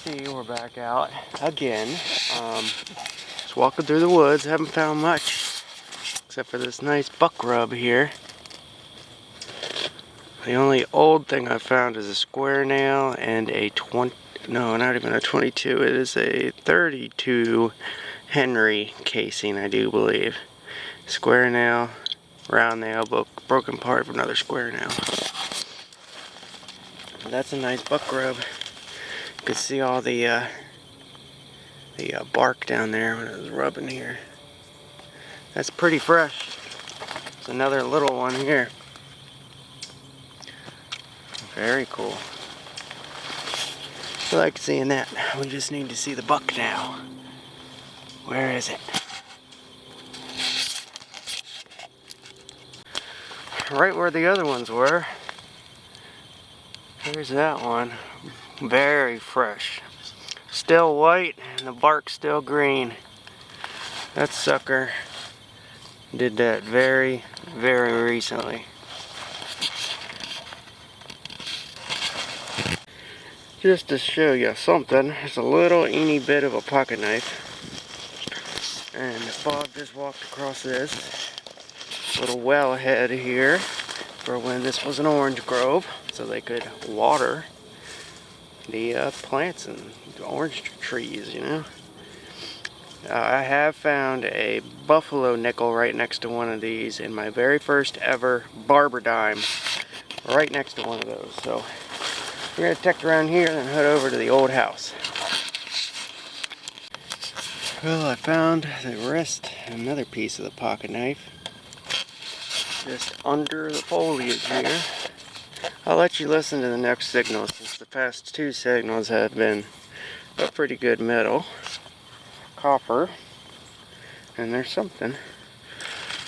see, we're back out again. Just walking through the woods. Haven't found much except for this nice buck rub here. The only old thing I found is a square nail and a no, not even a 22. It is a 32 Henry casing, I do believe. Square nail, round nail, broken part of another square nail. That's a nice buck rub. You can see all the bark down there when it was rubbing here. That's pretty fresh. There's another little one here. Very cool. I like seeing that. We just need to see the buck now. Where is it? Right where the other ones were. There's that one. Very fresh. Still white and the bark's still green. That sucker did that very, very recently. Just to show you something, there's a little teeny bit of a pocket knife. And Bob just walked across this little wellhead here for when this was an orange grove, so they could water the plants and orange trees, you know. I have found a buffalo nickel right next to one of these in my very first ever barber dime, right next to one of those. So we're going to check around here and then head over to the old house. Well, I found the rest, another piece of the pocket knife, just under the foliage here. I'll let you listen to the next signal since the past two signals have been a pretty good metal. Copper. And there's something.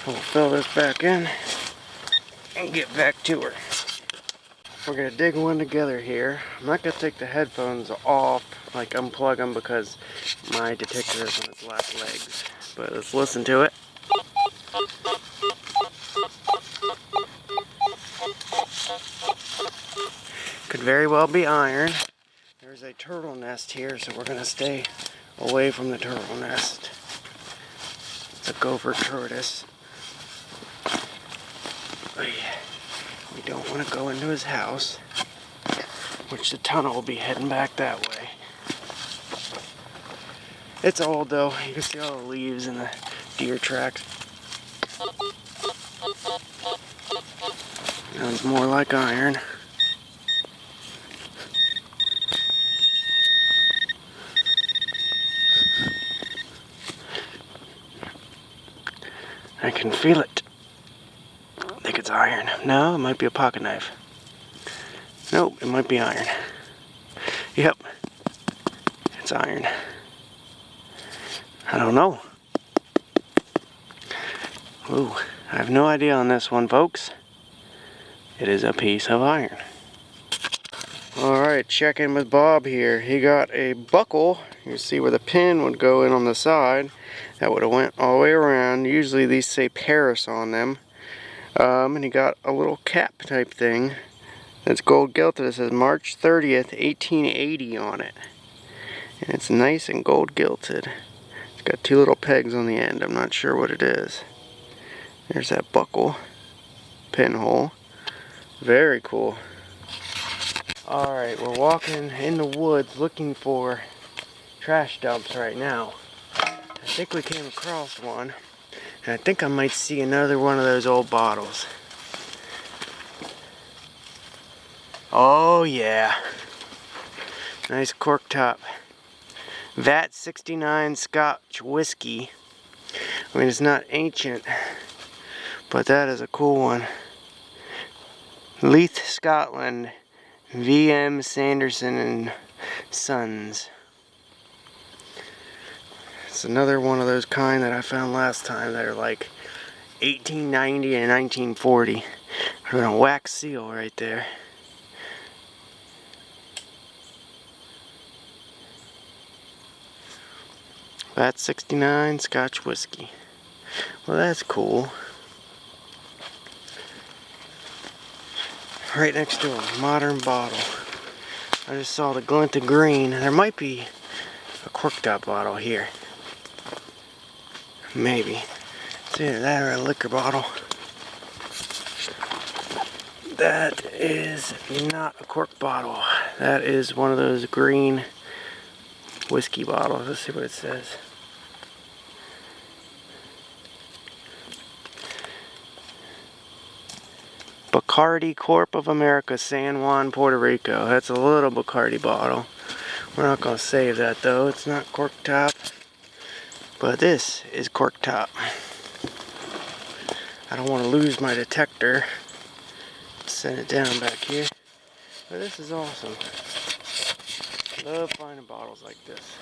We'll fill this back in and get back to her. We're going to dig one together here. I'm not going to take the headphones off, like unplug them, because my detector is on its last legs. But let's listen to it. Could very well be iron. There's a turtle nest here, so we're going to stay away from the turtle nest. It's a gopher tortoise. We don't want to go into his house, which the tunnel will be heading back that way. It's old though. You can see all the leaves in the deer tracks. Sounds more like iron. I can feel it. I think it's iron. No, it might be a pocket knife. Nope, it might be iron. Yep, it's iron. I don't know. Ooh, I have no idea on this one, folks. It is a piece of iron. Alright, check in with Bob here. He got a buckle. You see where the pin would go in on the side. That would have went all the way around. Usually these say Paris on them. And he got a little cap type thing that's gold gilded. It says March 30th, 1880 on it. And it's nice and gold gilded. It's got two little pegs on the end. I'm not sure what it is. There's that buckle. Pinhole. Very cool. Alright, we're walking in the woods looking for trash dumps right now. I think we came across one. And I think I might see another one of those old bottles. Oh yeah. Nice cork top. VAT 69 Scotch whiskey. I mean, it's not ancient, but that is a cool one. Leith, Scotland. VM Sanderson and Sons. It's another one of those kind that I found last time that are like 1890 and 1940. There's a wax seal right there. That's 69 Scotch whiskey. Well, that's cool. Right next to a modern bottle. I just saw the glint of green. There might be a cork top bottle here. Maybe. It's either that or a liquor bottle. That is not a cork bottle. That is one of those green whiskey bottles. Let's see what it says. Bacardi Corp of America, San Juan, Puerto Rico. That's a little Bacardi bottle. We're not going to save that though. It's not cork top. But this is cork top. I don't want to lose my detector. Set it down back here. But this is awesome. Love finding bottles like this.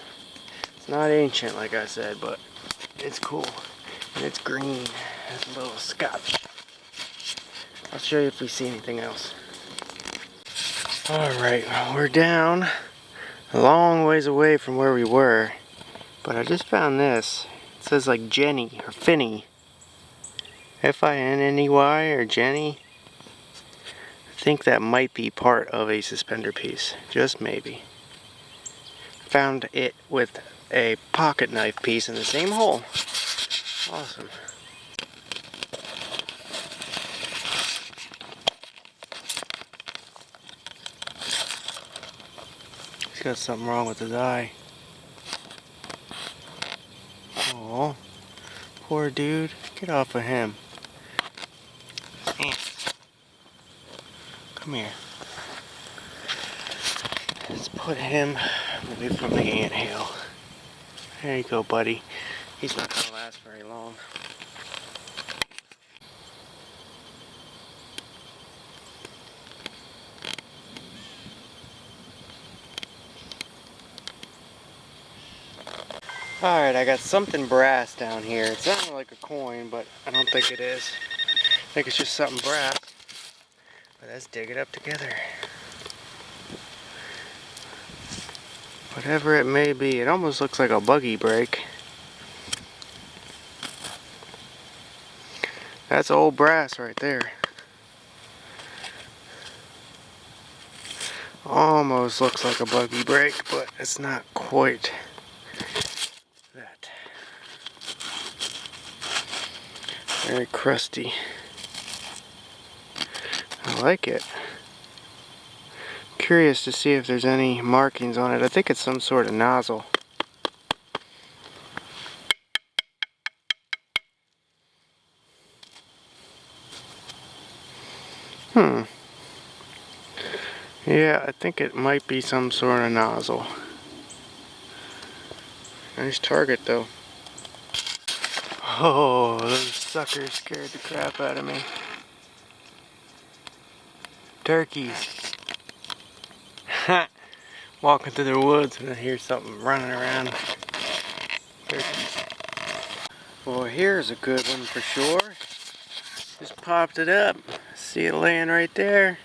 It's not ancient like I said, but it's cool. And it's green. It's a little scotch. I'll show you if we see anything else. Alright, we're down a long ways away from where we were. But I just found this. It says like Jenny or Finney. F-I-N-N-E-Y or Jenny. I think that might be part of a suspender piece. Just maybe. Found it with a pocket knife piece in the same hole. Awesome. He's got something wrong with his eye. Oh, poor dude. Get off of him. Ants. Come here. Let's put him away from the anthill. There you go, buddy. He's not going to last very long. Alright, I got something brass down here. It sounded like a coin, but I don't think it is. I think it's just something brass. But let's dig it up together. Whatever it may be, it almost looks like a buggy brake. That's old brass right there. Almost looks like a buggy brake, but it's not quite that. Very crusty. I like it. Curious to see if there's any markings on it. I think it's some sort of nozzle. Yeah, I think it might be some sort of nozzle. Nice target though. Oh, those suckers scared the crap out of me. Turkeys. Walking through the woods and I hear something running around. Turkeys. Well, here's a good one for sure. Just popped it up. See it laying right there.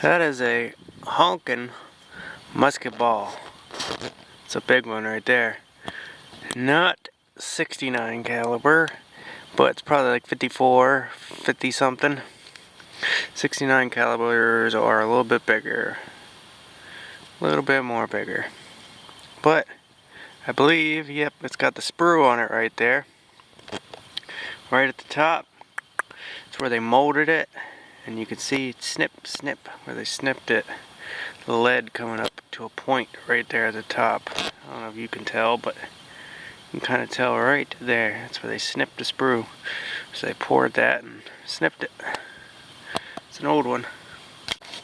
That is a honkin' musket ball. It's a big one right there. Not 69 caliber, but it's probably like 54, 50 something. 69 calibers are a little bit bigger. A little bit more bigger. But I believe, yep, it's got the sprue on it right there. Right at the top. It's where they molded it. And you can see snip, snip, where they snipped it. The lead coming up to a point right there at the top. I don't know if you can tell, but you can kind of tell right there. That's where they snipped the sprue. So they poured that and snipped it. It's an old one.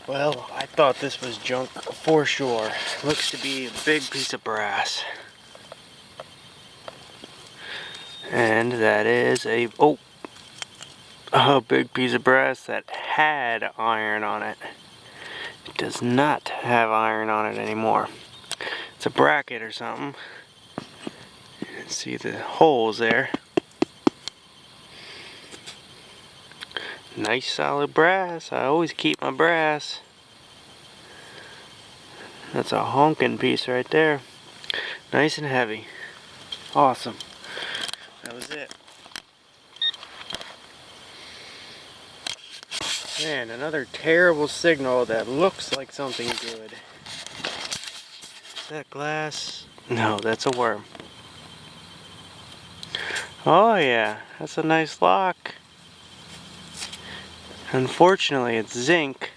Well, I thought this was junk for sure. Looks to be a big piece of brass. And that is a big piece of brass that had iron on it. It does not have iron on it anymore. It's a bracket or something. You can see the holes there. Nice solid brass. I always keep my brass. That's a honkin' piece right there. Nice and heavy. Awesome. That was it. Man, another terrible signal that looks like something good. Is that glass? No, that's a worm. Oh yeah, that's a nice lock. Unfortunately, it's zinc.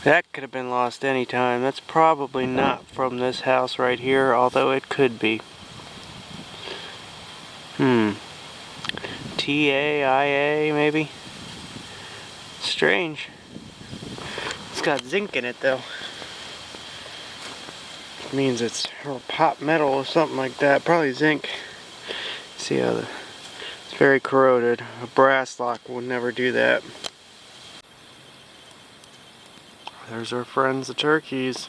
That could have been lost anytime. That's probably not from this house right here, although it could be. TAIA maybe? Strange. It's got zinc in it though. Means it's pot metal or something like that. Probably zinc. See how it's very corroded. A brass lock would never do that. There's our friends, the turkeys.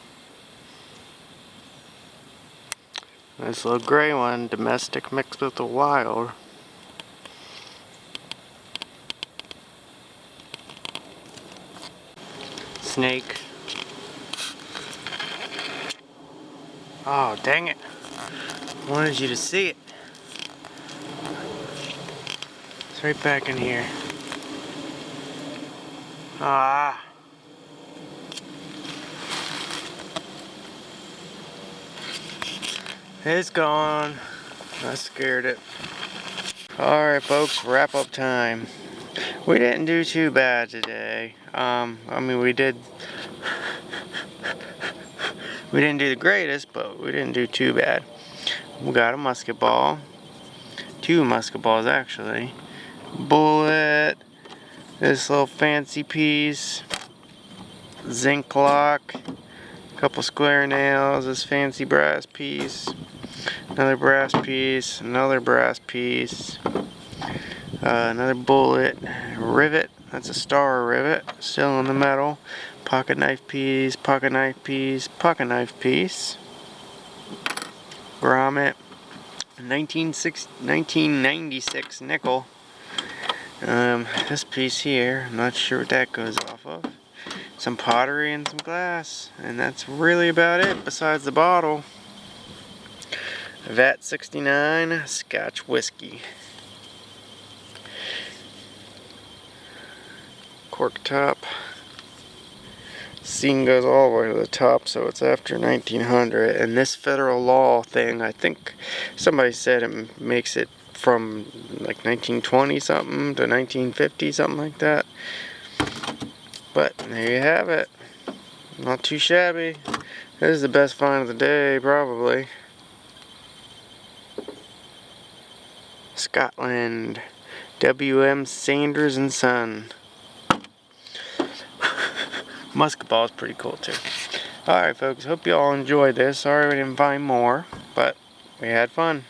Nice little gray one, domestic mixed with the wild. Snake. Oh, dang it. I wanted you to see it. It's right back in here. Ah. It's gone. I scared it. Alright folks, wrap up time. We didn't do too bad today. I mean we didn't do the greatest, but we didn't do too bad. We got a musket ball. 2 musket balls actually. Bullet. This little fancy piece. Zinc lock. Couple square nails. This fancy brass piece. Another brass piece. Another brass piece. Another bullet. Rivet. That's a star rivet. Still in the metal. Pocket knife piece. Pocket knife piece. Pocket knife piece. Grommet. 1996 nickel. This piece here, I'm not sure what that goes off of. Some pottery and some glass, and that's really about it besides the bottle. VAT 69 Scotch whiskey. Cork top. Scene goes all the way to the top, so it's after 1900. And this federal law thing, I think somebody said it makes it from like 1920 something to 1950 something like that. But there you have it. Not too shabby. This is the best find of the day, probably. Scotland. W.M. Sanders and Son. Musket ball is pretty cool too. Alright folks, hope you all enjoyed this. Sorry we didn't find more, but we had fun.